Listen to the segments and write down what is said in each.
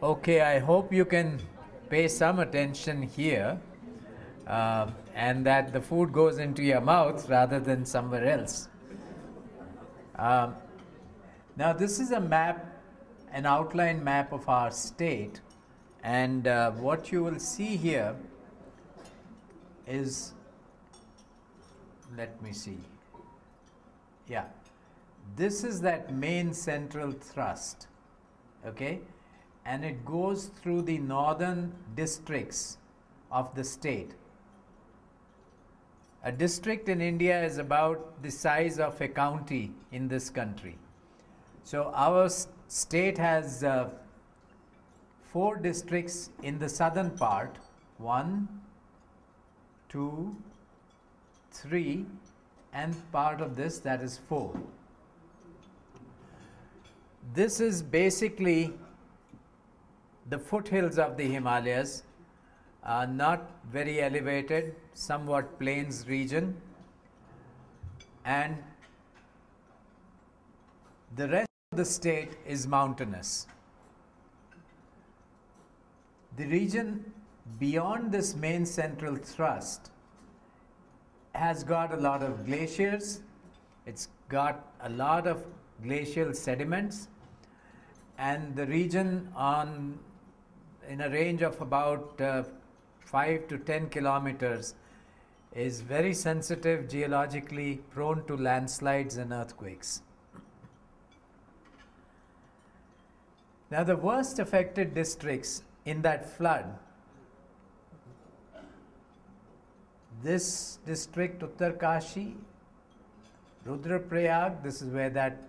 Okay, I hope you can pay some attention here and that the food goes into your mouth rather than somewhere else. Um, Now, this is a map, an outline map of our state, and what you will see here is, let me see, yeah, this is that main central thrust, okay, and it goes through the northern districts of the state. A district in India is about the size of a county in this country. So our state has 4 districts in the southern part, 1, 2, 3, and part of this, that is 4. This is basically the foothills of the Himalayas, not very elevated, somewhat plains region, and the rest of the state is mountainous. The region beyond this main central thrust has got a lot of glaciers, it's got a lot of glacial sediments, and the region in a range of about 5 to 10 kilometers is very sensitive, geologically prone to landslides and earthquakes. Now, the worst affected districts in that flood, this district, Uttarkashi, Rudraprayag, this is where that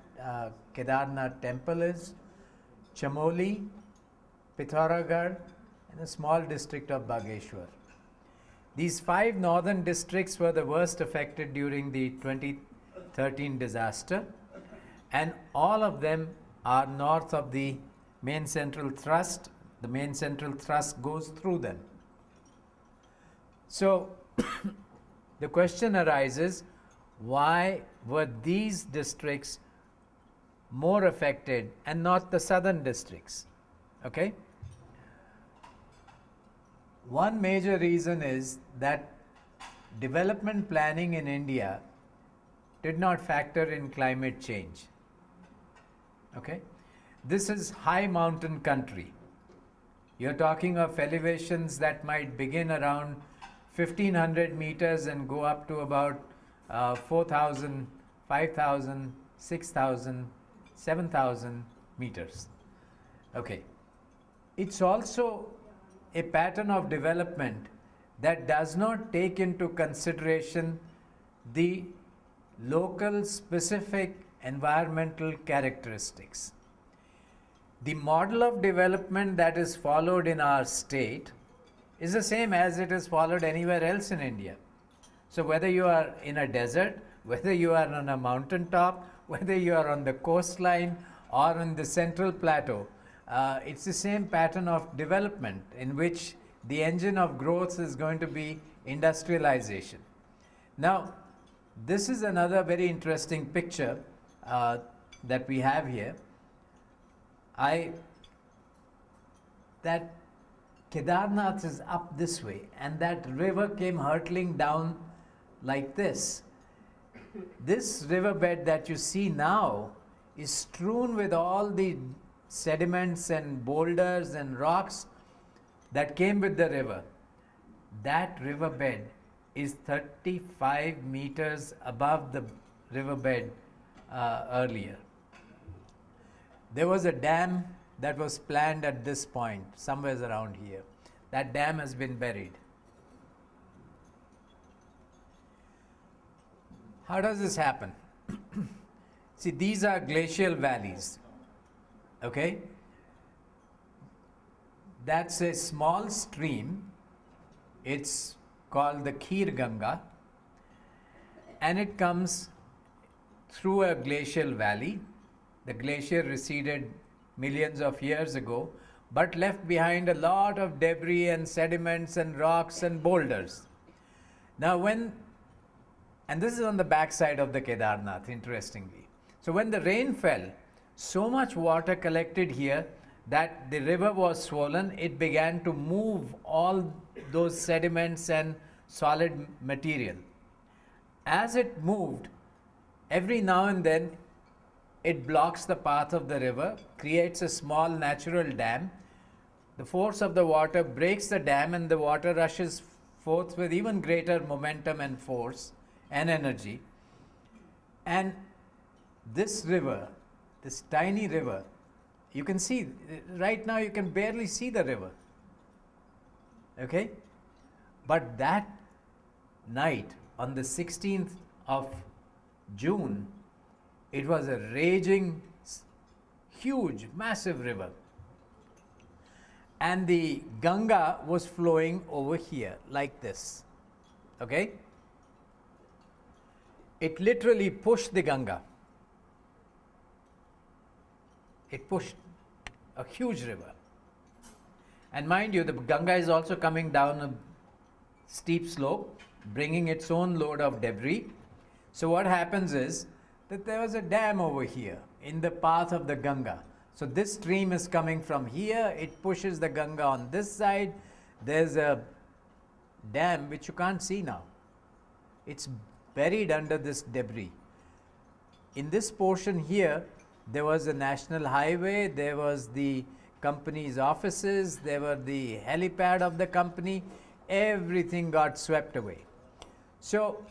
Kedarnath temple is, Chamoli, Pithoragarh, and a small district of Bageshwar. These 5 northern districts were the worst affected during the 2013 disaster, and all of them are north of the main central thrust. The main central thrust goes through them. So the question arises, why were these districts more affected and not the southern districts? Okay? One major reason is that development planning in India did not factor in climate change. Okay? This is high mountain country. You're talking of elevations that might begin around 1500 meters and go up to about 4,000, 5,000, 6,000, 7,000 meters. Okay. It's also a pattern of development that does not take into consideration the local specific environmental characteristics. The model of development that is followed in our state is the same as it is followed anywhere else in India. So whether you are in a desert, whether you are on a mountaintop, whether you are on the coastline or on the central plateau, it's the same pattern of development in which the engine of growth is going to be industrialization. Now, this is another very interesting picture that we have here. That Kedarnath is up this way, and that river came hurtling down like this. This riverbed that you see now is strewn with all the sediments and boulders and rocks that came with the river. That riverbed is 35 meters above the riverbed earlier. There was a dam that was planned at this point, somewhere around here. That dam has been buried. How does this happen? See, these are glacial valleys. Okay? That's a small stream. It's called the Kheer Ganga, and it comes through a glacial valley. The glacier receded millions of years ago, but left behind a lot of debris and sediments and rocks and boulders. Now and this is on the backside of the Kedarnath, interestingly. So when the rain fell, so much water collected here that the river was swollen, it began to move all those sediments and solid material. As it moved, every now and then it blocks the path of the river, creates a small natural dam. The force of the water breaks the dam, and the water rushes forth with even greater momentum and force and energy. And this river, this tiny river, you can see, right now you can barely see the river. Okay? But that night, on the 16th of June, it was a raging, huge, massive river. And the Ganga was flowing over here like this. Okay? It literally pushed the Ganga. It pushed a huge river. And mind you, the Ganga is also coming down a steep slope, bringing its own load of debris. So what happens is that there was a dam over here in the path of the Ganga. So this stream is coming from here, it pushes the Ganga on this side. There's a dam which you can't see now. It's buried under this debris. In this portion here, there was a national highway, there was the company's offices, there were the helipad of the company. Everything got swept away. So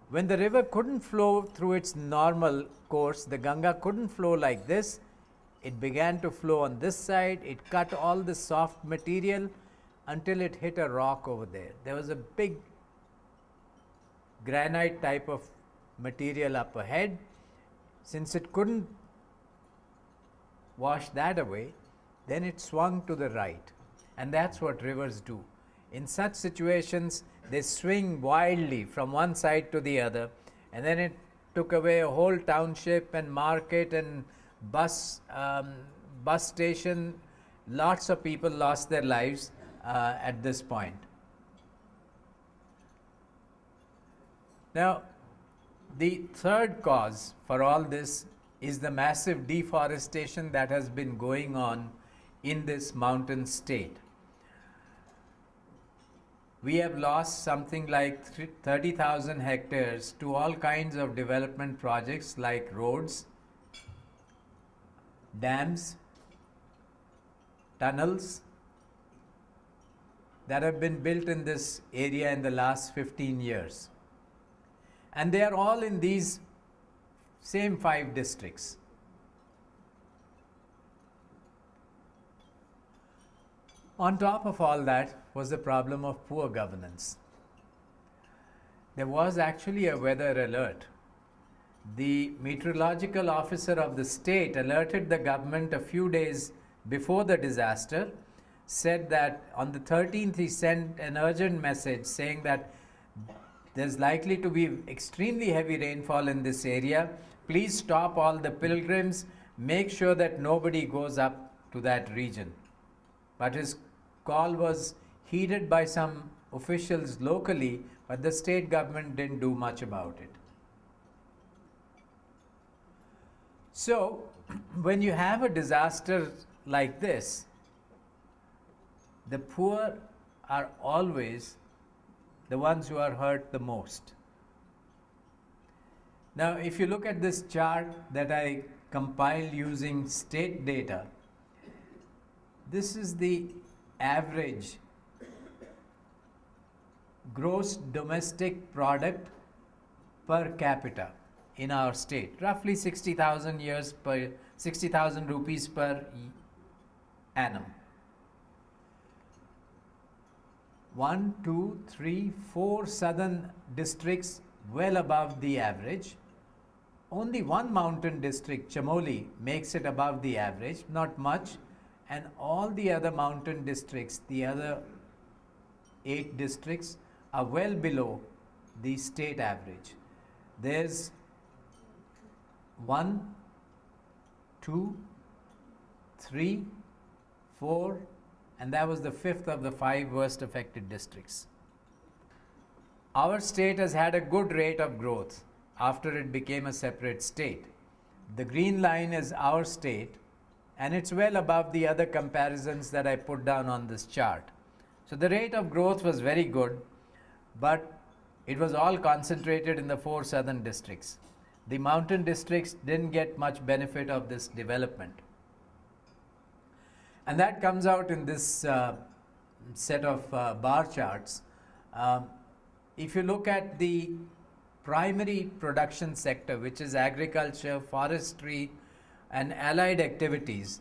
when the river couldn't flow through its normal course, the Ganga couldn't flow like this. It began to flow on this side. It cut all the soft material until it hit a rock over there. There was a big granite type of material up ahead. Since it couldn't wash that away, then it swung to the right. And that's what rivers do. In such situations, they swing wildly from one side to the other, and then it took away a whole township and market and bus station. Lots of people lost their lives at this point. Now, the third cause for all this is the massive deforestation that has been going on in this mountain state. We have lost something like 30,000 hectares to all kinds of development projects like roads, dams, tunnels that have been built in this area in the last 15 years. And they are all in these same 5 districts. On top of all that was the problem of poor governance. There was actually a weather alert. The meteorological officer of the state alerted the government a few days before the disaster, said that on the 13th he sent an urgent message saying that there's likely to be extremely heavy rainfall in this area. Please stop all the pilgrims. Make sure that nobody goes up to that region. But his call was heeded by some officials locally, but the state government didn't do much about it. So, when you have a disaster like this, the poor are always the ones who are hurt the most. Now, if you look at this chart that I compiled using state data, this is the average gross domestic product per capita in our state, roughly 60,000 rupees per annum. 1, 2, 3, 4 southern districts well above the average. Only one mountain district, Chamoli, makes it above the average, not much, and all the other mountain districts, the other 8 districts, are well below the state average. There's 1, 2, 3, 4, and that was the 5th of the 5 worst affected districts. Our state has had a good rate of growth after it became a separate state. The green line is our state, and it's well above the other comparisons that I put down on this chart. So the rate of growth was very good, but it was all concentrated in the 4 southern districts. The mountain districts didn't get much benefit of this development. And that comes out in this set of bar charts. If you look at the primary production sector, which is agriculture, forestry, and allied activities,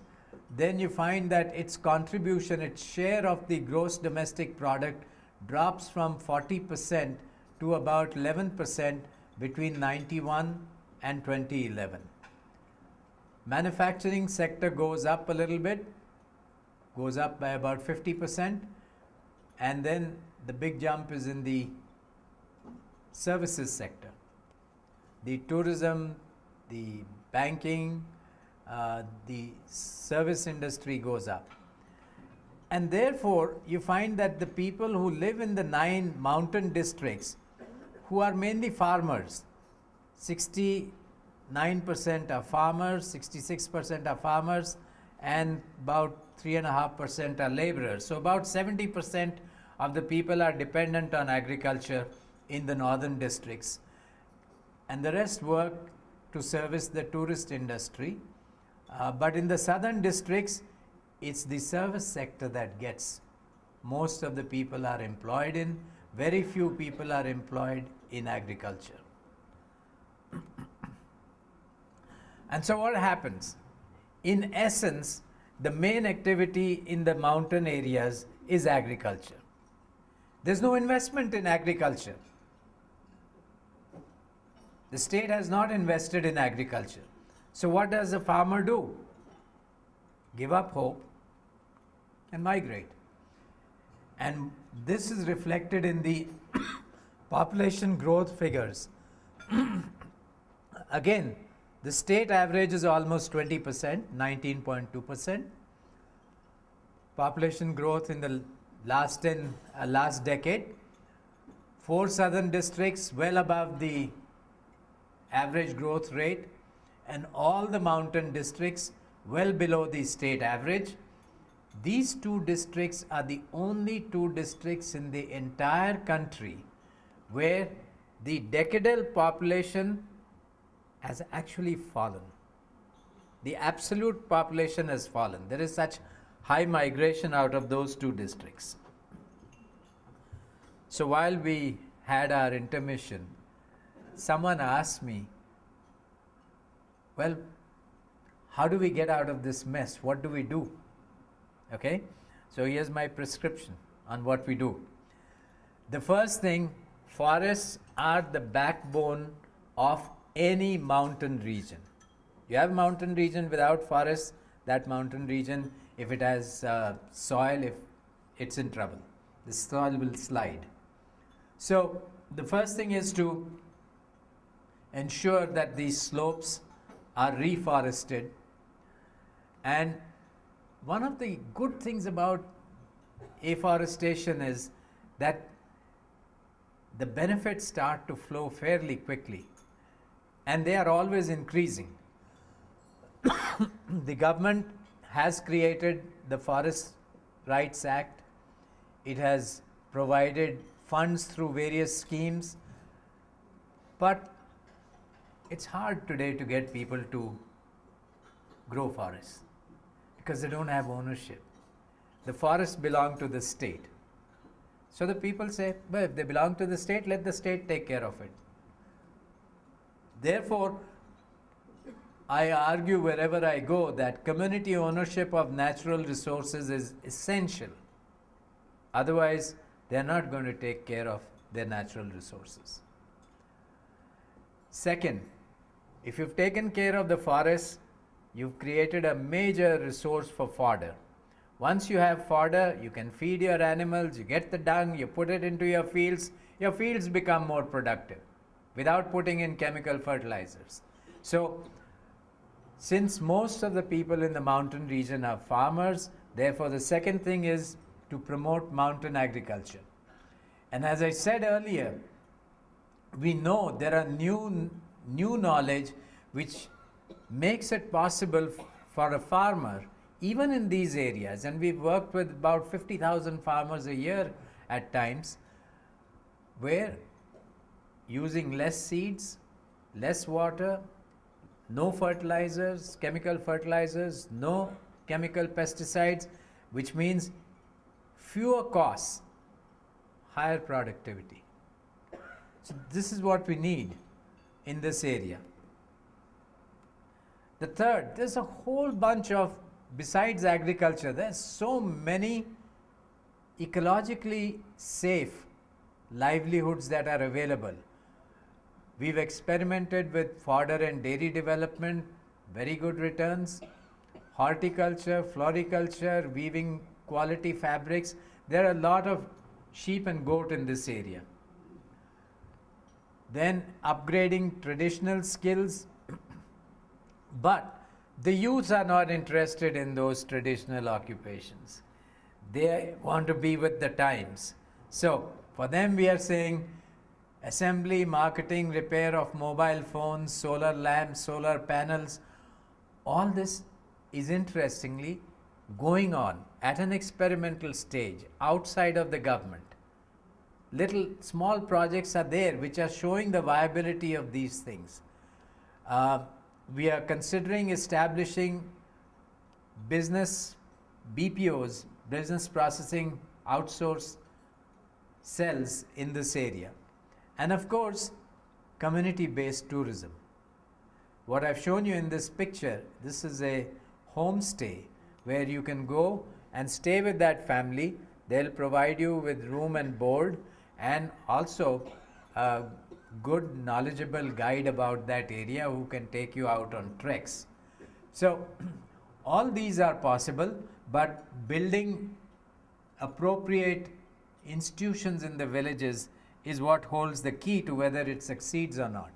then you find that its contribution, its share of the gross domestic product drops from 40% to about 11% between 91 and 2011. Manufacturing sector goes up a little bit, goes up by about 50%, and then the big jump is in the services sector. The tourism, the banking, the service industry goes up. And therefore, you find that the people who live in the 9 mountain districts, who are mainly farmers, 69% are farmers, 66% are farmers, and about 3.5% are laborers. So about 70% of the people are dependent on agriculture in the northern districts, and the rest work to service the tourist industry. But in the southern districts, it's the service sector that gets most of the people are employed in. Very few people are employed in agriculture. And so what happens? In essence, the main activity in the mountain areas is agriculture. There's no investment in agriculture. The state has not invested in agriculture. So what does a farmer do? Give up hope and migrate. And this is reflected in the population growth figures. Again, the state average is almost 20%, 19.2%. Population growth in the last decade. 4 southern districts well above the average growth rate, and all the mountain districts well below the state average. These 2 districts are the only 2 districts in the entire country where the decadal population has actually fallen. The absolute population has fallen. There is such high migration out of those 2 districts. So while we had our intermission, someone asked me, well, how do we get out of this mess? What do we do? Okay, so here's my prescription on what we do. The first thing, forests are the backbone of any mountain region. You have a mountain region without forests, that mountain region, if it has soil, if it's in trouble, the soil will slide. So the first thing is to ensure that these slopes are reforested. And one of the good things about afforestation is that the benefits start to flow fairly quickly, and they are always increasing. The government has created the Forest Rights Act. It has provided funds through various schemes, but it's hard today to get people to grow forests because they don't have ownership. The forests belong to the state. So the people say, well, if they belong to the state, let the state take care of it. Therefore, I argue wherever I go that community ownership of natural resources is essential. Otherwise, they're not going to take care of their natural resources. Second, if you've taken care of the forests, you've created a major resource for fodder. Once you have fodder, you can feed your animals, you get the dung, you put it into your fields become more productive without putting in chemical fertilizers. So, since most of the people in the mountain region are farmers, therefore the second thing is to promote mountain agriculture. And as I said earlier, we know there are new knowledge which makes it possible for a farmer, even in these areas, and we've worked with about 50,000 farmers a year at times, where using less seeds, less water, no fertilizers, chemical fertilizers, no chemical pesticides, which means fewer costs, higher productivity. So this is what we need in this area. The third, there's a whole bunch of, besides agriculture, there's so many ecologically safe livelihoods that are available. We've experimented with fodder and dairy development, very good returns. Horticulture, floriculture, weaving quality fabrics. There are a lot of sheep and goat in this area. Then upgrading traditional skills. But the youths are not interested in those traditional occupations. They want to be with the times. So for them we are saying assembly, marketing, repair of mobile phones, solar lamps, solar panels. All this is interestingly going on at an experimental stage outside of the government. Little small projects are there which are showing the viability of these things. We are considering establishing business BPOs, business processing outsource cells in this area. And of course, community-based tourism. What I've shown you in this picture, this is a homestay where you can go and stay with that family. They'll provide you with room and board, and also a good knowledgeable guide about that area who can take you out on treks. So all these are possible, but building appropriate institutions in the villages is what holds the key to whether it succeeds or not.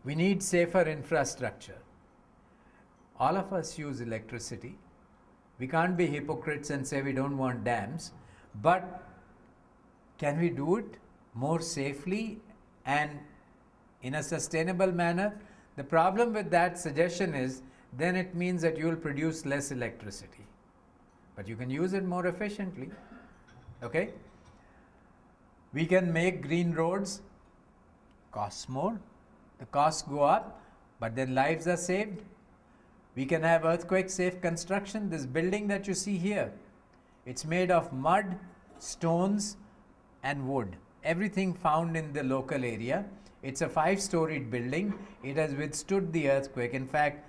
We need safer infrastructure. All of us use electricity. We can't be hypocrites and say we don't want dams, but can we do it more safely and in a sustainable manner? The problem with that suggestion is then it means that you will produce less electricity, but you can use it more efficiently. Okay? We can make green roads, costs more, the costs go up, but then lives are saved. We can have earthquake safe construction. This building that you see here, it's made of mud, stones and wood. Everything found in the local area. It's a 5-storied building. It has withstood the earthquake. In fact,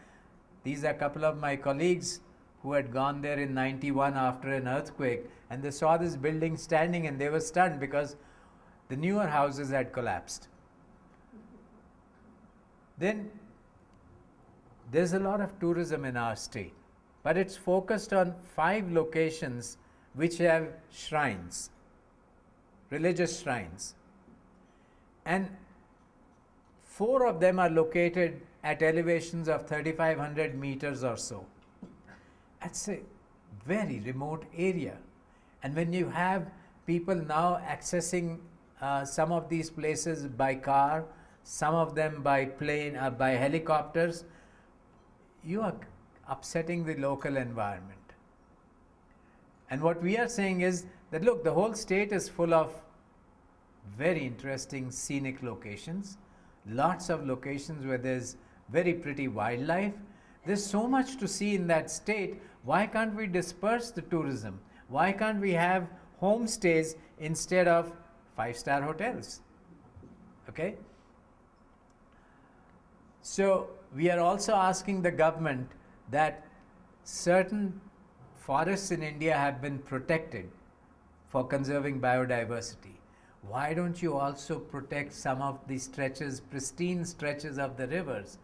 these are a couple of my colleagues who had gone there in '91 after an earthquake, and they saw this building standing and they were stunned because the newer houses had collapsed. Then there's a lot of tourism in our state, but it's focused on 5 locations which have shrines, religious shrines, and 4 of them are located at elevations of 3,500 meters or so. That's a very remote area, and when you have people now accessing some of these places by car, some of them by plane, by helicopters, you are upsetting the local environment. And what we are saying is that, look, the whole state is full of very interesting scenic locations, lots of locations where there's very pretty wildlife. There's so much to see in that state. Why can't we disperse the tourism? Why can't we have homestays instead of 5-star hotels? Okay? So we are also asking the government that certain forests in India have been protected for conserving biodiversity. Why don't you also protect some of the stretches, pristine stretches of the rivers?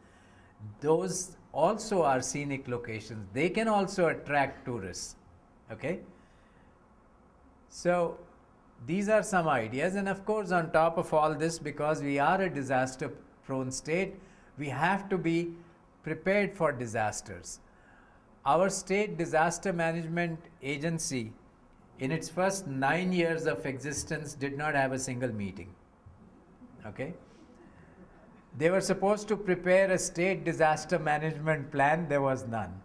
Those also are scenic locations. They can also attract tourists. Okay? So these are some ideas, and of course on top of all this, because we are a disaster prone state, we have to be prepared for disasters. Our state disaster management agency, in its first 9 years of existence, did not have a single meeting. Okay? They were supposed to prepare a state disaster management plan. There was none.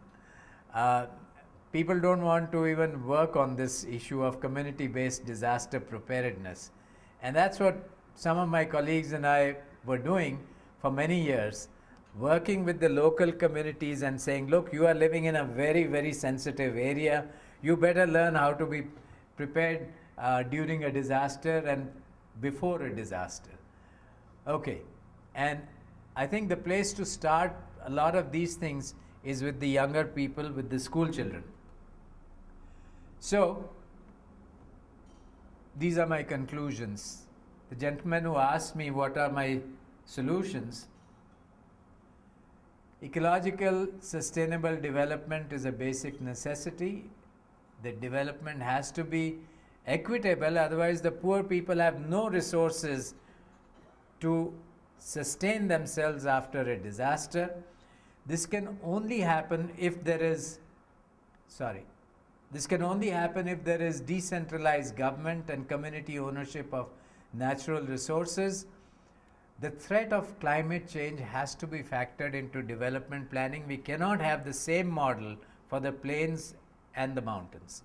Uh, People don't want to even work on this issue of community-based disaster preparedness. And that's what some of my colleagues and I were doing for many years, working with the local communities and saying, look, you are living in a very, very sensitive area. You better learn how to be prepared during a disaster and before a disaster. Okay. And I think the place to start a lot of these things is with the younger people, with the school children. So, these are my conclusions. The gentleman who asked me what are my solutions, ecological sustainable development is a basic necessity. The development has to be equitable, otherwise the poor people have no resources to sustain themselves after a disaster. This can only happen if there is, this can only happen if there is decentralized government and community ownership of natural resources. The threat of climate change has to be factored into development planning. We cannot have the same model for the plains and the mountains.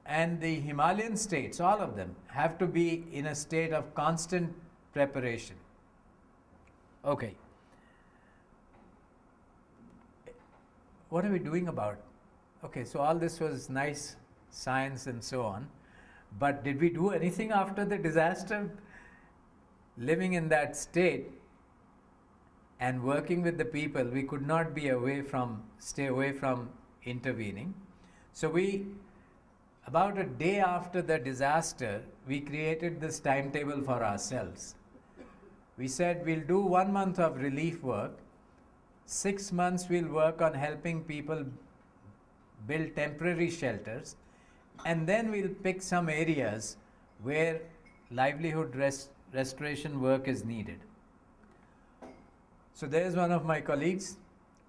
And the Himalayan states, all of them, have to be in a state of constant preparation. Okay. What are we doing about it? Okay, so all this was nice science and so on, but did we do anything after the disaster? Living in that state and working with the people, we could not be stay away from intervening. So about a day after the disaster, we created this timetable for ourselves. We said we'll do 1 month of relief work, 6 months we'll work on helping people build temporary shelters, and then we'll pick some areas where livelihood restoration work is needed. So there's one of my colleagues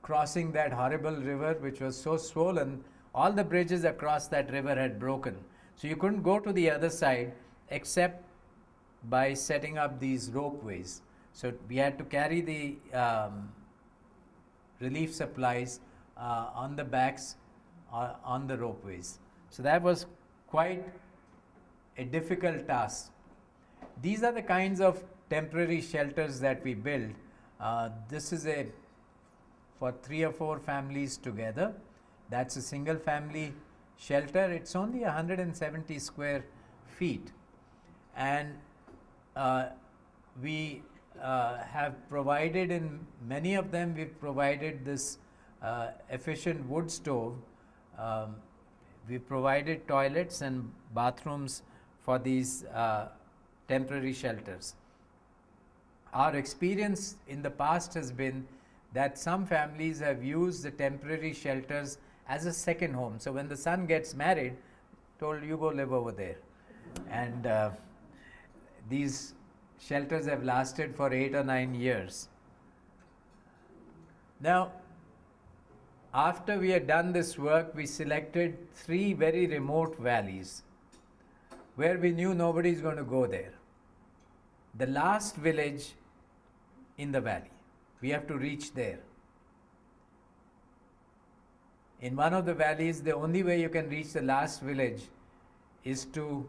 crossing that horrible river which was so swollen, all the bridges across that river had broken. So you couldn't go to the other side except by setting up these ropeways. So we had to carry the relief supplies on the backs on the ropeways. So that was quite a difficult task. These are the kinds of temporary shelters that we build. This is for 3 or 4 families together. That's a single family shelter. It's only 170 square feet. And we have provided, in many of them, we've provided this efficient wood stove. We provided toilets and bathrooms for these temporary shelters. Our experience in the past has been that some families have used the temporary shelters as a second home. So when the son gets married, told, you go live over there. And these shelters have lasted for 8 or 9 years. Now, after we had done this work, we selected 3 very remote valleys where we knew nobody is going to go there. The last village in the valley, we have to reach there. In one of the valleys, the only way you can reach the last village is to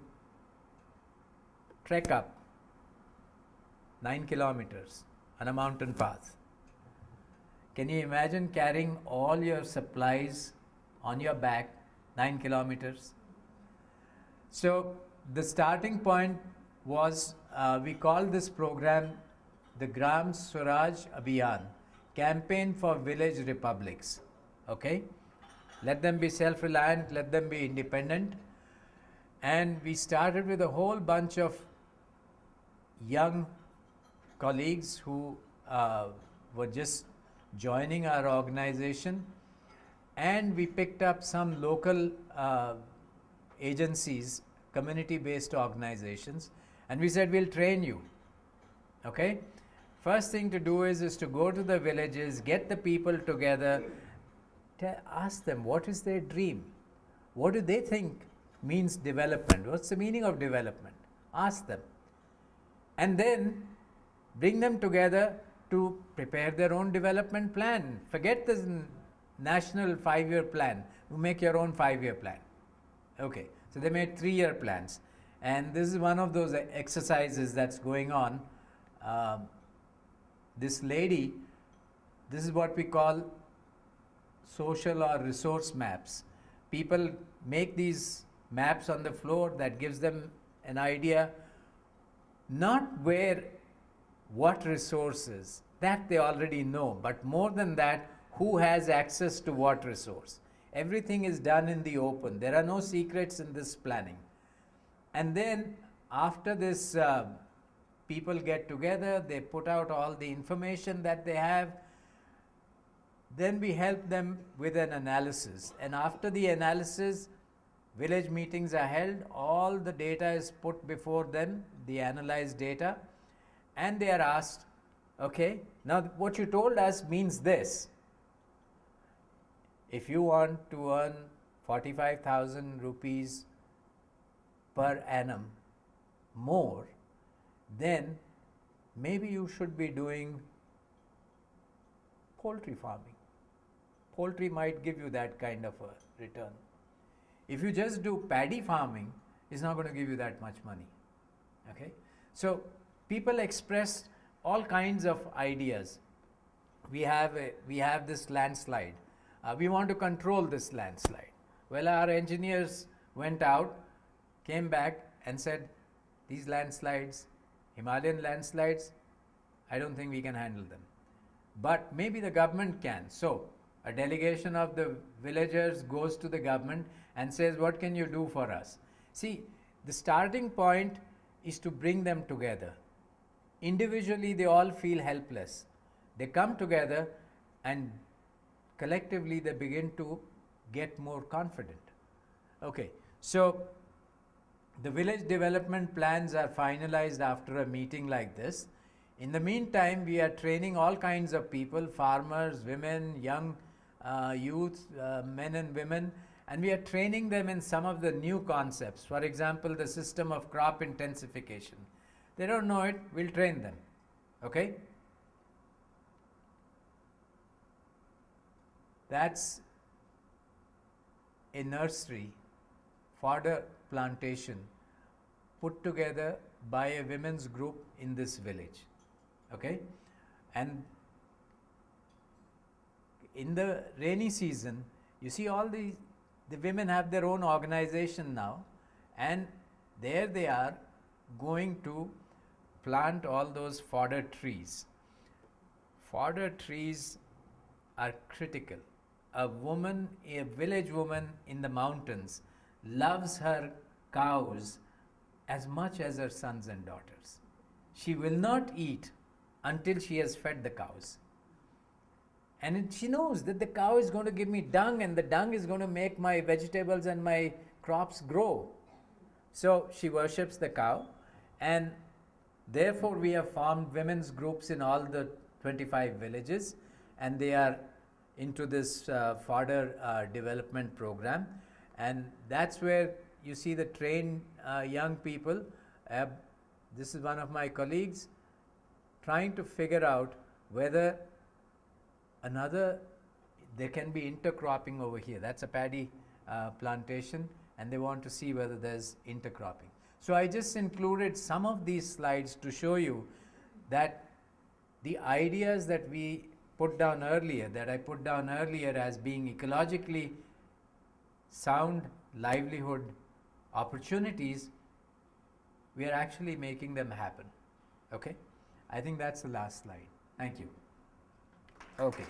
trek up 9 kilometers on a mountain path. Can you imagine carrying all your supplies on your back 9 kilometers? So the starting point was, we called this program the Gram Swaraj Abhiyan, Campaign for Village Republics. Okay? Let them be self-reliant, let them be independent. And we started with a whole bunch of young colleagues who were just joining our organization, and we picked up some local agencies, community-based organizations, and we said, we'll train you. Okay? First thing to do is to go to the villages, get the people together, ask them what is their dream, what do they think means development, what's the meaning of development, ask them. And then bring them together to prepare their own development plan. Forget this national 5-year plan. You make your own 5-year plan. Okay, so they made 3-year plans. And this is one of those exercises that's going on. This lady, this is what we call social or resource maps. People make these maps on the floor that gives them an idea, not where, what resources, that they already know, but more than that, who has access to what resource. Everything is done in the open. There are no secrets in this planning. And then after this, people get together, they put out all the information that they have. Then we help them with an analysis. And after the analysis, village meetings are held, all the data is put before them, the analyzed data, and they are asked, okay, now what you told us means this. If you want to earn 45,000 rupees per annum more, then maybe you should be doing poultry farming. Poultry might give you that kind of a return. If you just do paddy farming, it's not going to give you that much money. Okay? So people expressed all kinds of ideas. We have this landslide. We want to control this landslide. Well, our engineers went out, came back and said, these landslides, Himalayan landslides, I don't think we can handle them. But maybe the government can. So a delegation of the villagers goes to the government and says, what can you do for us? See, the starting point is to bring them together. Individually, they all feel helpless. They come together and collectively they begin to get more confident. Okay, so the village development plans are finalized after a meeting like this. In the meantime, we are training all kinds of people, farmers, women, young youth, men and women, and we are training them in some of the new concepts. For example, the system of crop intensification. They don't know it, we'll train them. Okay? That's a nursery, fodder plantation, put together by a women's group in this village. Okay? And in the rainy season, you see all the women have their own organization now, and there they are going to plant all those fodder trees. Fodder trees are critical. A woman, a village woman in the mountains, loves her cows as much as her sons and daughters. She will not eat until she has fed the cows. And she knows that the cow is going to give me dung, and the dung is going to make my vegetables and my crops grow. So she worships the cow, and therefore we have formed women's groups in all the 25 villages, and they are into this fodder development program. And that's where you see the trained young people. This is one of my colleagues trying to figure out whether there can be intercropping over here. That's a paddy plantation, and they want to see whether there's intercropping. So I just included some of these slides to show you that the ideas that we put down earlier, that I put down earlier as being ecologically sound livelihood opportunities, we are actually making them happen. Okay? I think that's the last slide. Thank you. Okay.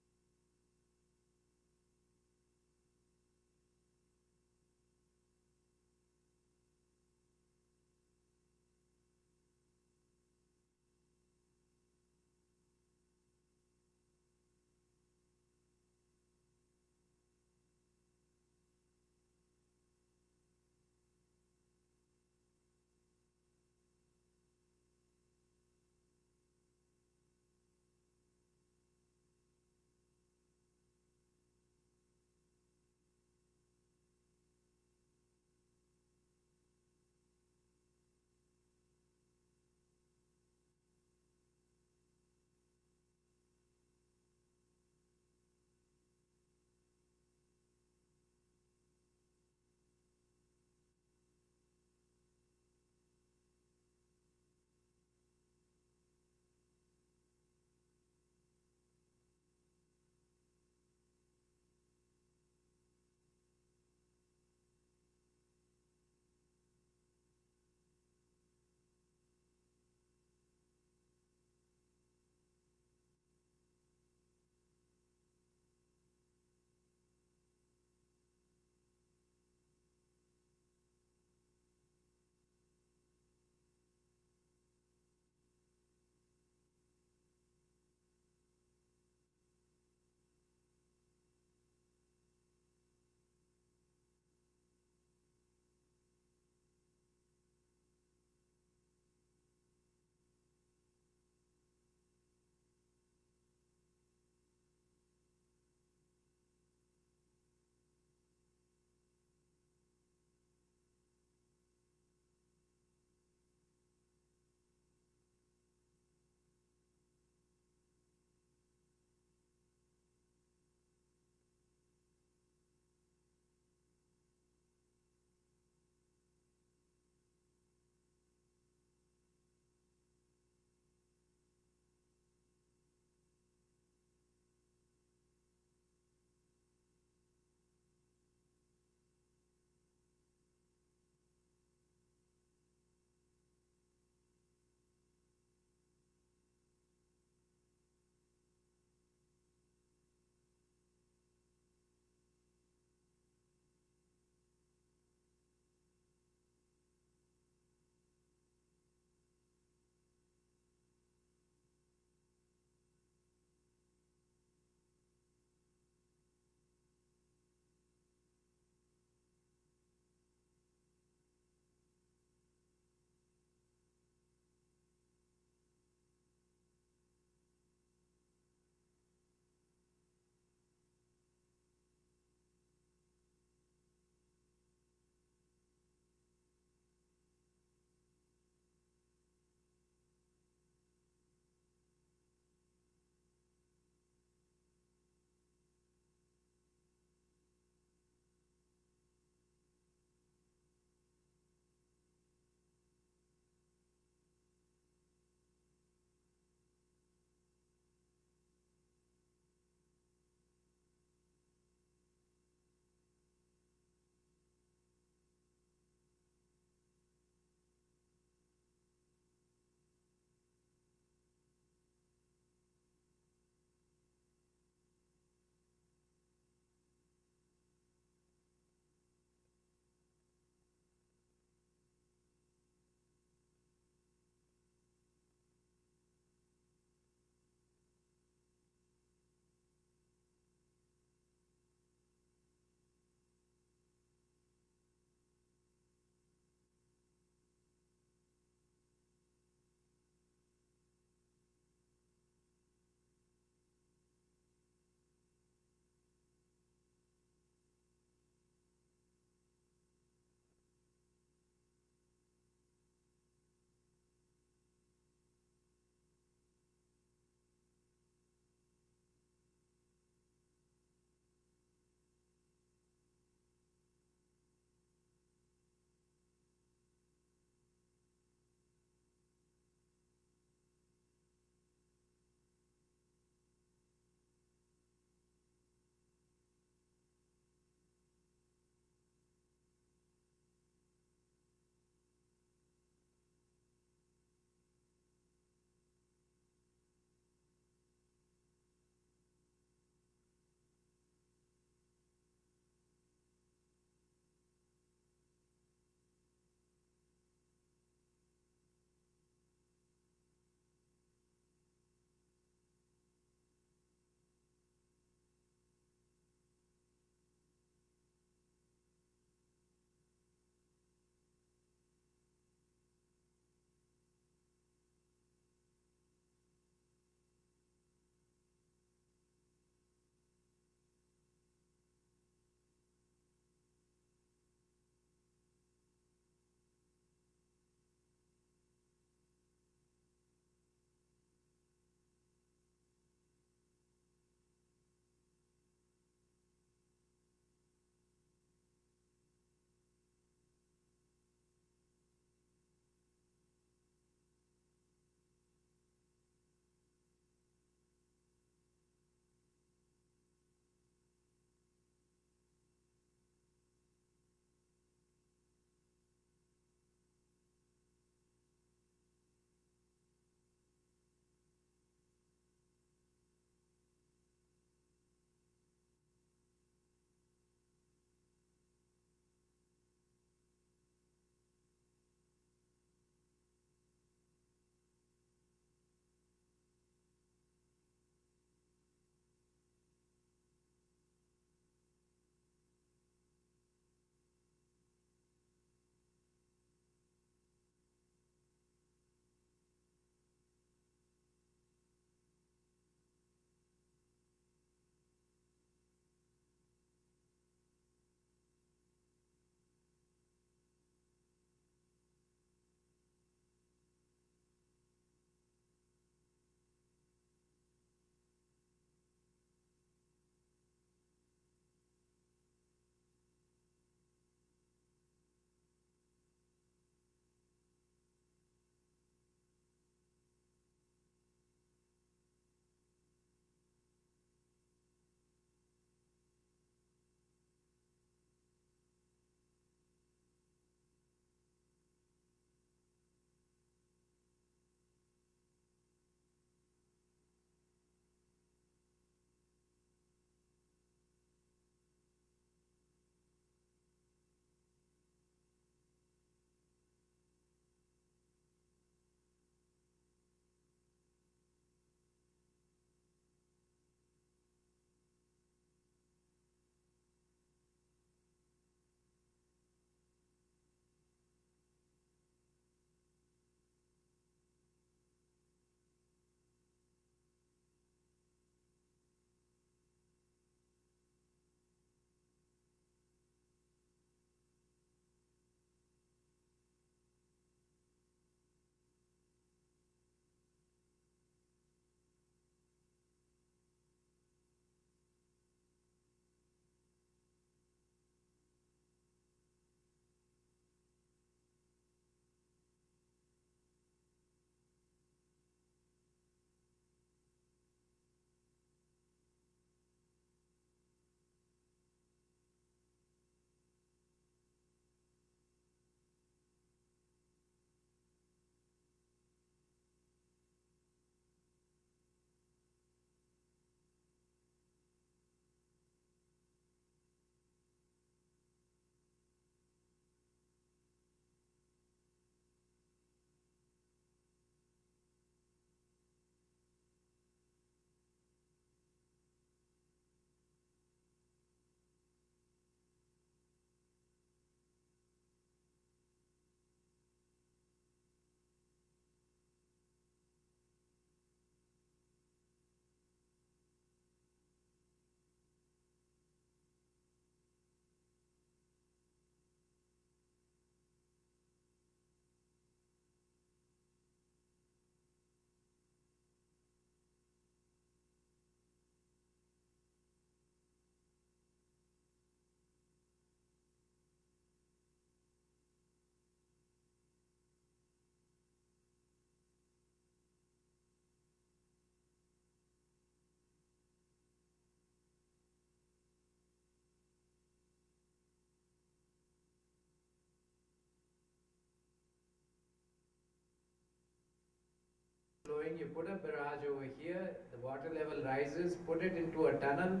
flowing, you put a barrage over here, the water level rises, put it into a tunnel,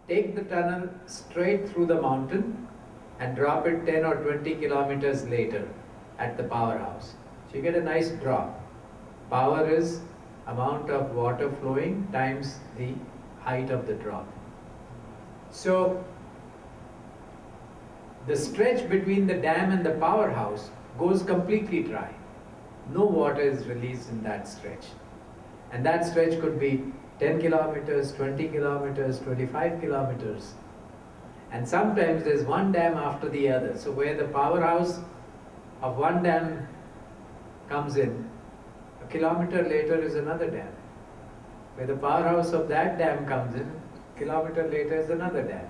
take the tunnel straight through the mountain and drop it 10 or 20 kilometers later at the powerhouse. So you get a nice drop. Power is amount of water flowing times the height of the drop. So the stretch between the dam and the powerhouse goes completely dry. No water is released in that stretch. And that stretch could be 10 kilometers, 20 kilometers, 25 kilometers. And sometimes there's one dam after the other. So where the powerhouse of one dam comes in, a kilometer later is another dam. Where the powerhouse of that dam comes in, a kilometer later is another dam.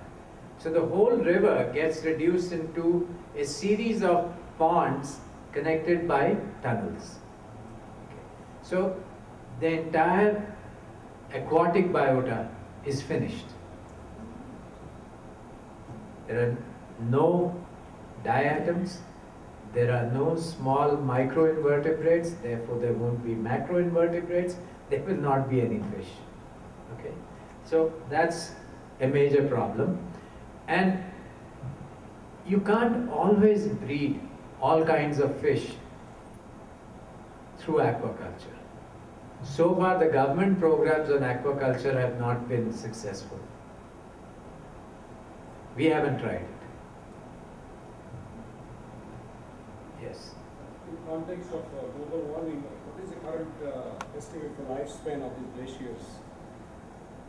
So the whole river gets reduced into a series of ponds connected by tunnels. Okay. So the entire aquatic biota is finished. There are no diatoms, there are no small microinvertebrates, therefore there won't be macroinvertebrates, there will not be any fish. Okay? So that's a major problem. And you can't always breed all kinds of fish through aquaculture. So far the government programs on aquaculture have not been successful. We haven't tried it. Yes. In context of global warming, what is the current estimate for lifespan of these glaciers,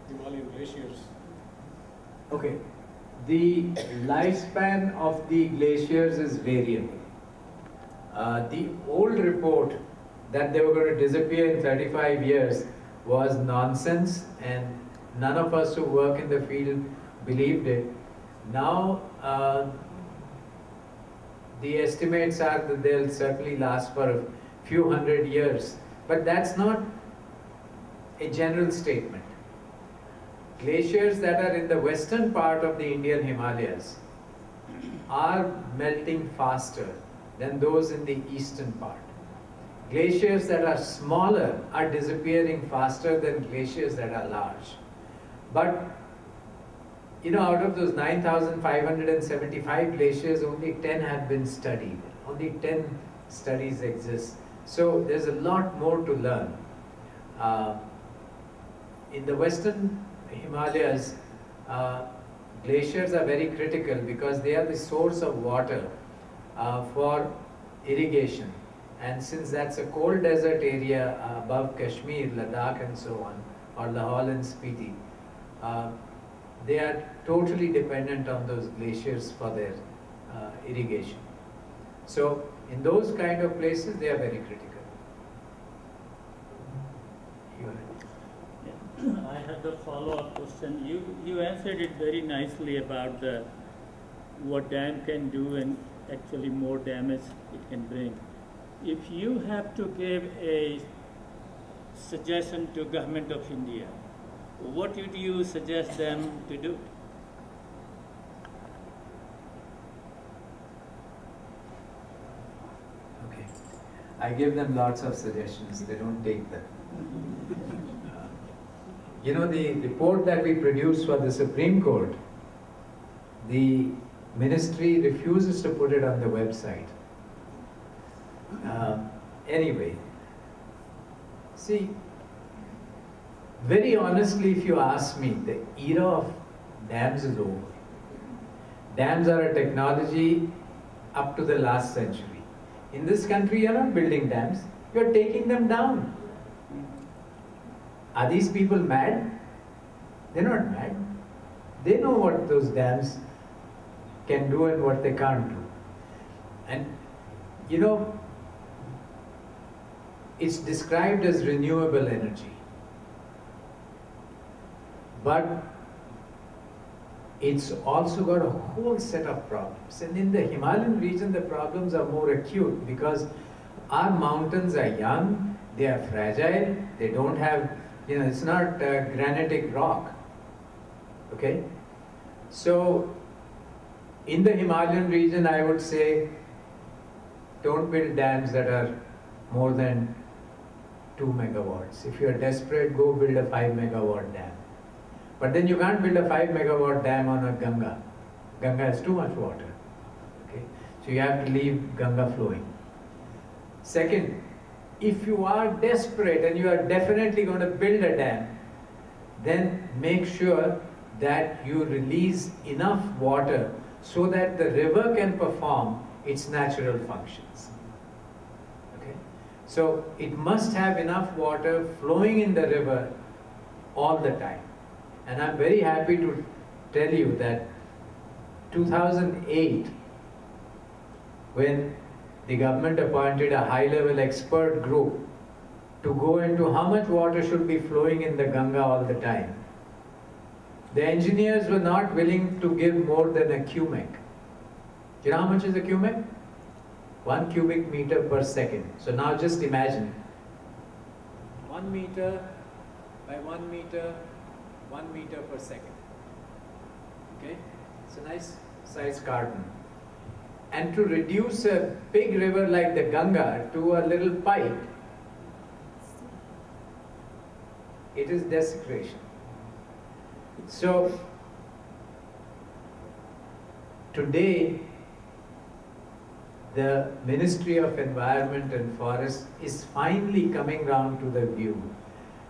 Himalayan glaciers? Okay. The lifespan of the glaciers is variable. The old report that they were going to disappear in 35 years was nonsense, and none of us who work in the field believed it. Now, the estimates are that they'll certainly last for a few hundred years, but that's not a general statement. Glaciers that are in the western part of the Indian Himalayas are melting faster than those in the eastern part. Glaciers that are smaller are disappearing faster than glaciers that are large. But, you know, out of those 9,575 glaciers, only 10 have been studied. Only 10 studies exist. So there's a lot more to learn. In the western Himalayas, glaciers are very critical because they are the source of water for irrigation. And since that's a cold desert area above Kashmir, Ladakh and so on, or Lahaul and Spiti, they are totally dependent on those glaciers for their irrigation. So in those kind of places, they are very critical. I have a follow-up question. You answered it very nicely about what dam can do and actually more damage it can bring. If you have to give a suggestion to Government of India, what would you suggest them to do? Okay. I give them lots of suggestions. They don't take them. You know, the report that we produced for the Supreme Court, the ministry refuses to put it on the website. Anyway, see, very honestly, if you ask me, the era of dams is over. Dams are a technology up to the last century. In this country, you're not building dams, you're taking them down. Are these people mad? They're not mad. They know what those dams can do and what they can't do. And, you know, it's described as renewable energy. But it's also got a whole set of problems. And in the Himalayan region, the problems are more acute because our mountains are young, they are fragile, they don't have, you know, it's not granitic rock. Okay? So, in the Himalayan region, I would say, don't build dams that are more than 2 megawatts. If you are desperate, go build a 5 megawatt dam. But then you can't build a 5 megawatt dam on a Ganga. Ganga has too much water. Okay? So you have to leave Ganga flowing. Second, if you are desperate and you are definitely going to build a dam, then make sure that you release enough water so that the river can perform its natural functions. Okay? So it must have enough water flowing in the river all the time. And I'm very happy to tell you that 2008, when the government appointed a high-level expert group to go into how much water should be flowing in the Ganga all the time, the engineers were not willing to give more than a cubic. Do you know how much is a cubic? 1 cubic meter per second. So now just imagine 1 meter by 1 meter, 1 meter per second. Okay? It's a nice size carton. And to reduce a big river like the Ganga to a little pipe, it is desecration. So today the Ministry of Environment and Forest is finally coming round to the view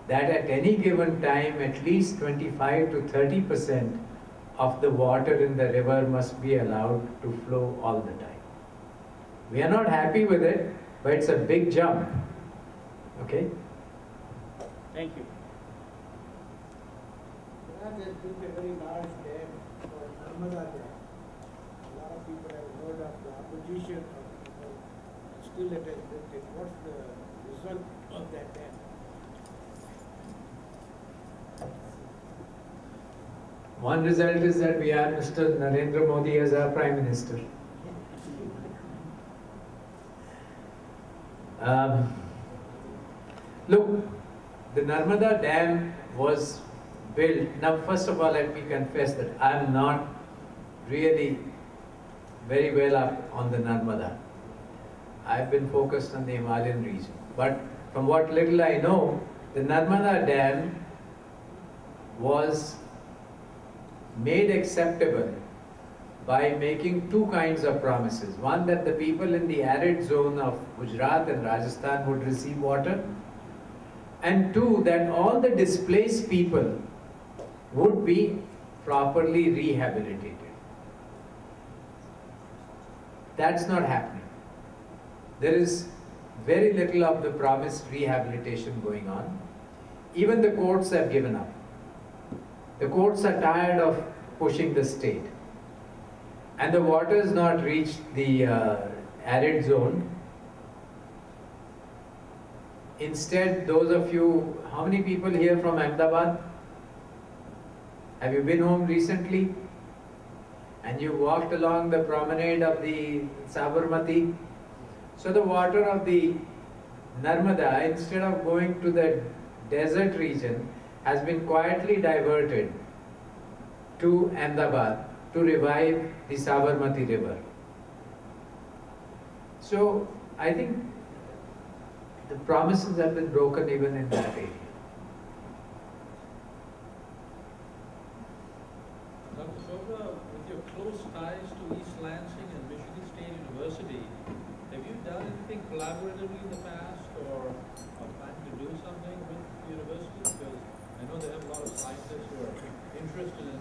that at any given time at least 25 to 30% of the water in the river must be allowed to flow all the time. We are not happy with it, but it's a big jump. Okay? Thank you. They built a very large dam called Narmada Dam. A lot of people have heard of the opposition of people. Still it has built it. What's the result of that dam? One result is that we have Mr. Narendra Modi as our Prime Minister. Look, the Narmada Dam was built. Now, first of all, let me confess that I am not really very well up on the Narmada. I've been focused on the Himalayan region. But from what little I know, the Narmada Dam was made acceptable by making two kinds of promises. One, that the people in the arid zone of Gujarat and Rajasthan would receive water. And two, that all the displaced people would be properly rehabilitated. That's not happening. There is very little of the promised rehabilitation going on. Even the courts have given up. The courts are tired of pushing the state. And the water has not reached the arid zone. Instead, those of you, how many people here from Ahmedabad? Have you been home recently? And you walked along the promenade of the Sabarmati? So the water of the Narmada, instead of going to the desert region, has been quietly diverted to Ahmedabad to revive the Sabarmati river. So I think the promises have been broken even in that area. Dr. Chopra, with your close ties to East Lansing and Michigan State University, have you done anything collaboratively in the past or are planning to do something with the university? Because I know they have a lot of scientists who are interested in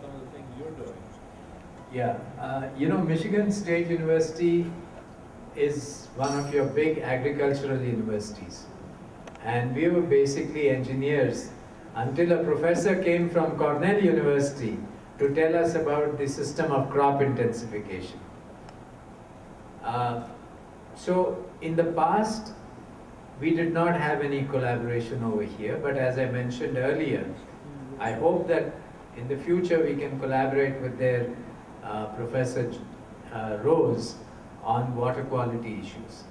some of the things you're doing. Yeah, you know, Michigan State University is one of your big agricultural universities. And we were basically engineers until a professor came from Cornell University to tell us about the system of crop intensification. So in the past, we did not have any collaboration over here, but as I mentioned earlier, I hope that in the future we can collaborate with their Professor Rose on water quality issues.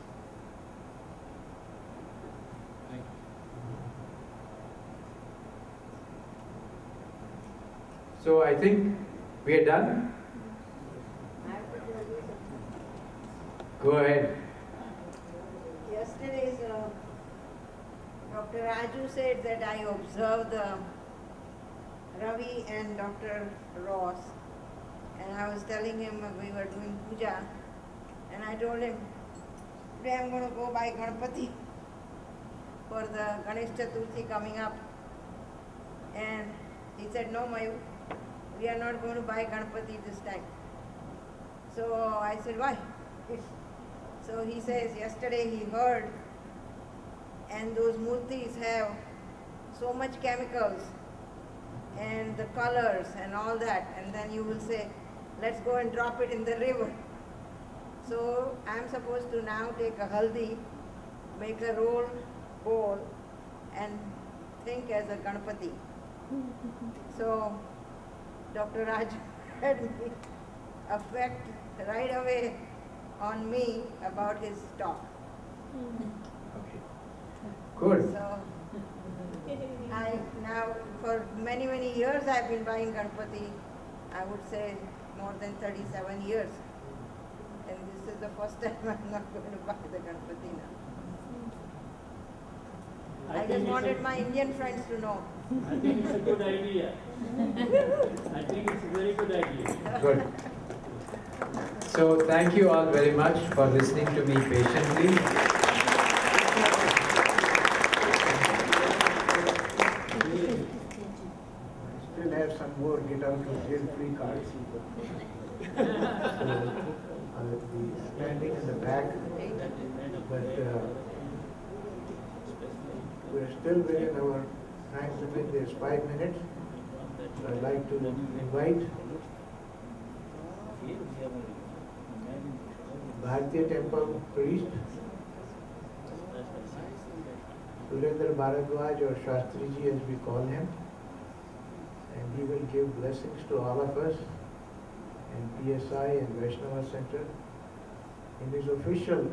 Thank you. So I think we are done. Go ahead. Yesterday's Dr. Raju said that I observed Ravi and Dr. Ross, and I was telling him we were doing puja, and I told him, today I'm going to go buy Ganpati for the Ganesh Chaturthi coming up. And he said, no, Mayu, we are not going to buy Ganpati this time. So I said, why? So he says, yesterday he heard, and those murtis have so much chemicals and the colors and all that, and then you will say, let's go and drop it in the river. So I'm supposed to now take a haldi, make a roll bowl, and think as a Ganpati. So Dr. Raj had me affect right away on me about his talk. Okay. Good. So I now, for many, many years I've been buying Ganpati, I would say more than 37 years. And this is the first time I'm not going to buy the Ganpati now. I just wanted my Indian friends to know. I think it's a good idea. I think it's a very good idea. Good. So thank you all very much for listening to me patiently. Still have some more get out of jail free cards. So I'll be standing in the back, but we're still within our time limit. There's 5 minutes. I'd like to invite Bharatiya Temple priest Surendra Bharadwaj, or Shastriji as we call him, and he will give blessings to all of us in PSI and Vaishnava Center. In his official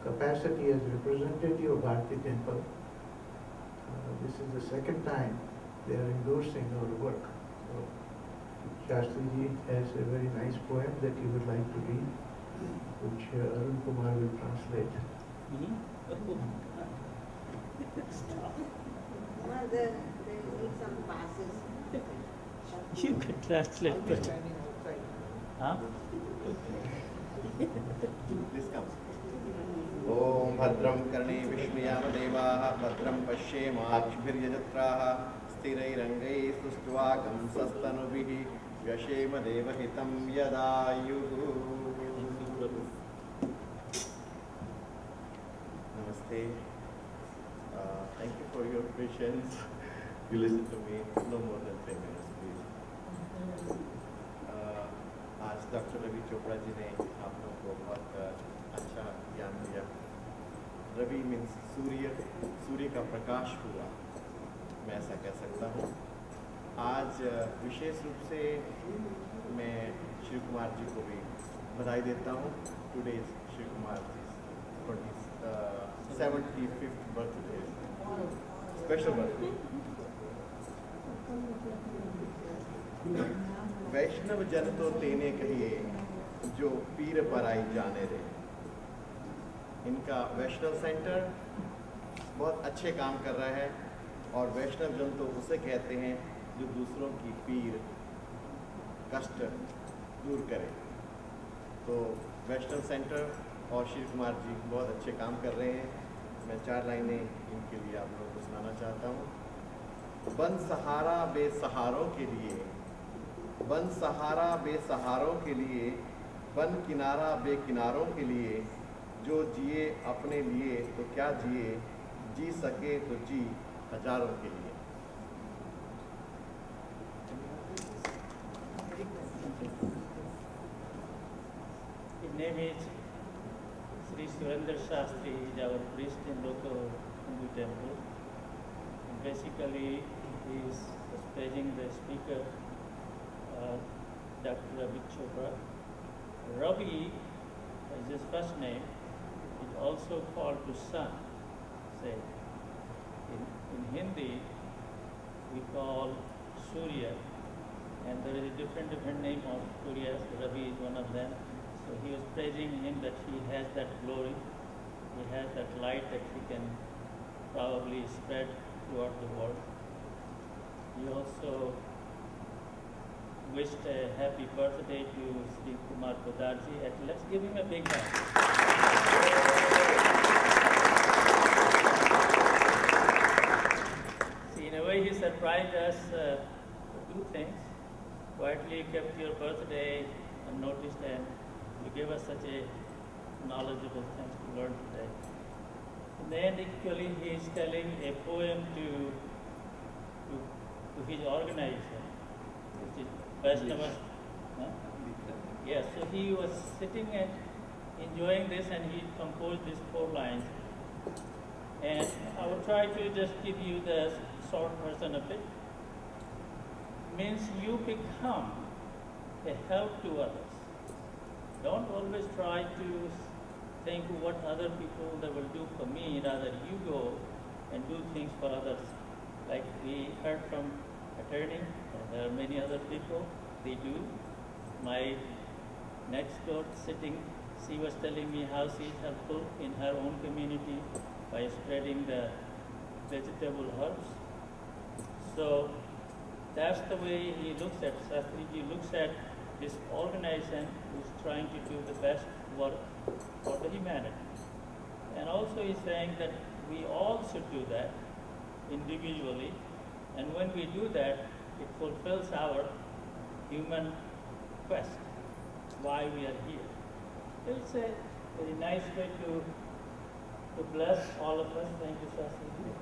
capacity as representative of Bharatiya Temple, this is the second time they are endorsing our work. So, Shastriji has a very nice poem that he would like to read, which Arun Kumar will translate. Well, they need some passes. You could translate. I'll be standing outside. Huh? This comes. Om Bhadram Karne Vishnuyama Devaha Bhadram Pashyemakshirbhiryajatraha Sthirairangai Sustuvakam Sastanubihi Vyashema Devahitam Yadayuhu. Namaste. Thank you for your patience. You listen to me no more than 10 minutes, please. आज doctor Ravi Chopra ji ने आप लोगों को बहुत अच्छा ज्ञान दिया. Ravi means सूर्य का प्रकाश हुआ, मैं ऐसा कह सकता हूँ. आज विशेष रूप से मैं शिव कुमार जी को भी बधाई देता हूँ. Today is Shiv Kumar ji 75th birthday, special birthday. Vaishnav Jan तो तेने कहिए जो पीर पर आई जाने रे. इनका वैष्णव सेंटर बहुत अच्छे काम कर रहा है, और वैष्णव जन तो उसे कहते हैं जो दूसरों की पीर कष्ट दूर करे. तो वैष्णव सेंटर और शिव कुमार जी बहुत अच्छे काम कर रहे हैं. मैं 4 लाइनें इनके लिए आप लोगों को सुनाना चाहता हूँ. बन सहारा बेसहारों के लिए, बन सहारा बेसहारों के लिए, बन किनारा बेकिनारों के लिए, जो जिए अपने लिए तो क्या जिए, जी सके तो जी हजारों के लिए. His name is Sri Surendra Shastri. He is our priest in local Hindu temple. And basically, he is staging the speaker, Dr. Ravi Chopra. Ravi is his first name. Is also called to sun. Say, in Hindi, we call Surya, and there is a different name of Surya. So Ravi is one of them. So he was praising him that he has that glory, he has that light that he can probably spread throughout the world. He also wished a happy birthday to Sri Kumar Podarji. And let's give him a big hand. See, in a way, he surprised us for two things. Quietly kept your birthday unnoticed, and you gave us such a knowledgeable things to learn today. In the end, actually, he is telling a poem to his organization, which is Vaishnavas. Huh? Yes, so he was sitting and enjoying this, and he composed these 4 lines. And I will try to just give you the short version of it. Means you become a help to others. Don't always try to think what other people they will do for me, rather you go and do things for others. Like we heard from attorney, and there are many other people, they do. My next door sitting, she was telling me how she is helpful in her own community by spreading the vegetable herbs. So that's the way he looks at, Shastriji looks at this organization who is trying to do the best work for the humanity. And also he's saying that we all should do that individually, and when we do that, it fulfills our human quest, why we are here. It's a very nice way to bless all of us. Thank you, Shastriji.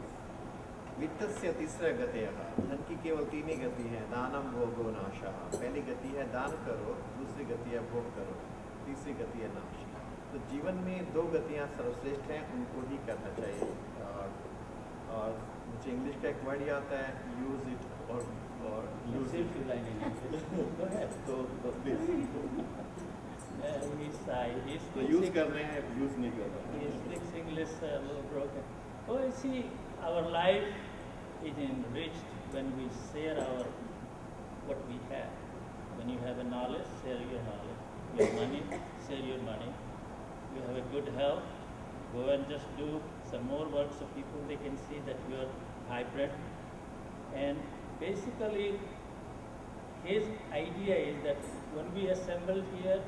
वित्तस्य तीसरा गतयः, धन की केवल 3 ही गति है, दानम भोगो नाशः। पहली गति है दान करो, दूसरी गति है भोग करो, तीसरी गति है नाश। तो जीवन में 2 गतियाँ सर्वश्रेष्ठ हैं, उनको ही करना चाहिए। और मुझे इंग्लिश का एक वर्ड आता है, यूज इट और यूज इट। तो प्लीज तो यूज करने हैं, यूज नहीं कर रहा। He speaks English a little broken. Oh, you see, our life is enriched when we share what we have. When you have a knowledge, share your knowledge. You have money, share your money. You have a good health, go and just do some more work so people they can see that you are vibrant. And basically, his idea is that when we assemble here,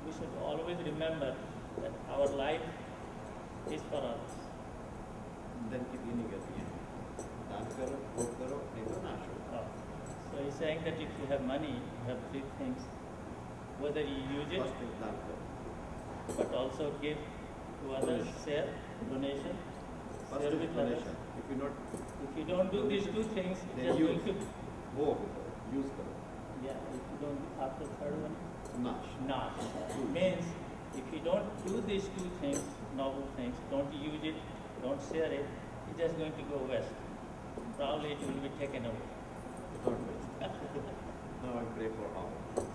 we should always remember that our life is for others. धन की 3 ही गति है, दान करो, भोग करो, नहीं तो नाश हो। So he's saying that if you have money, you have 3 things. Whether you use it, First thing, दान करो। but also give to others, share, donation, First share is with others. donation. If you don't do these 2 things, then just use. will भोग करो, use करो, yeah, if you don't, after the 3rd one, नाश। nash. Means if you don't do these 2 things, noble things, don't use it, don't share it, it's just going to go west. Probably it will be taken away. Now I pray for all.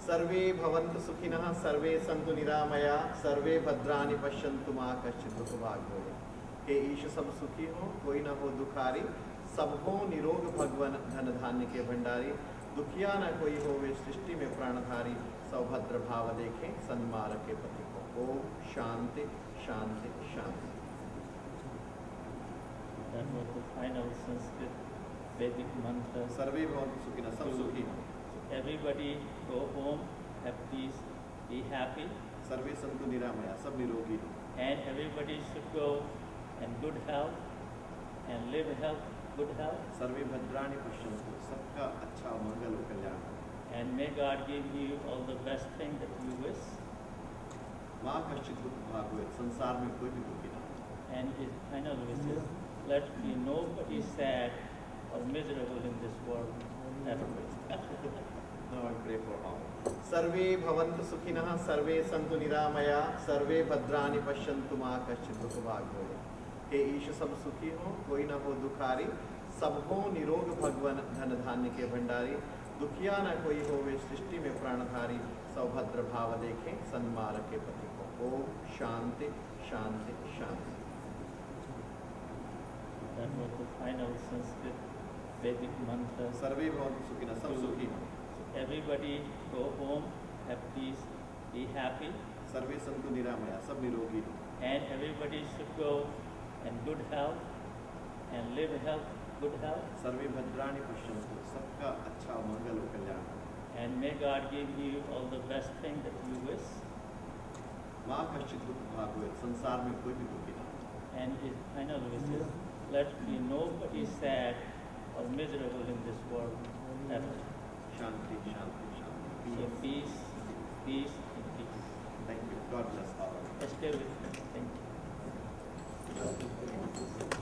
सर्वे भवन्तु सुखिनः, सर्वे सन्तु निरामया, सर्वे भद्राणि पश्यन्तु मा कश्चित् दुःखभाग् भवेत्। हे ईश सब सुखी हो, कोई न हो दुखारी, सब हो निरोग भगवन धन धान्य के भंडारी, दुखिया न कोई हो वे सृष्टि में प्राणधारी, सौभद्र भाव देखें सन्मार्ग के पति को। ओम शांति शांति शांति। That was the final Sanskrit Vedic mantra. सर्वे भवन्तु सुखिनः, सब सुखी हो। Everybody go home, have peace, be happy, सर्वे सन्तु निरामया, सब निरोगी हो। and everybody should go in good health and live health, good health. सर्वे भद्राणि पश्यन्तु, सबका अच्छा मंगल और कल्याण हो। And may God give you all the best thing that you wish. माँ कश्चित् दुःखभाग् भवेत्, संसार में कोई भी दुखी ना हो। And his final wish is, let me nobody sad or miserable in this world ever. Now I pray for all. सर्वे भवन्तु सुखिनः, सर्वे सन्तु निरामया, सर्वे भद्राणि पश्यन्तु मा कश्चित् दुःखभाग् भवेत्। हे ईश सब सुखी हो, कोई न हो दुखारी, सब हो निरोग भगवन धन धान्य के भंडारी, दुखिया न कोई हो वे सृष्टि में प्राणधारी, सौभद्र भाव देखें सन्मार्ग के पति को। ओम शांति शांति शांति। That was the final Sanskrit Vedic mantra. सर्वे भवन्तु सुखिनः, सब सुखी हो। Everybody go home, have peace, be happy, सर्वे सन्तु निरामया, सब निरोगी हो। and everybody should go in good health and live health, good health, सर्वे भद्राणि पश्यन्तु, सबका अच्छा मंगल और कल्याण हो। and may God give you all the best thing that you wish. माँ कश्चित् दुख भाग हुए, संसार में कोई भी दुखी ना हो। And his final wish is, let be nobody sad or miserable in this world ever. Shanti Shanti Shanti. So peace, peace, and peace. Thank you. God bless all of you. Stay with me. Thank you.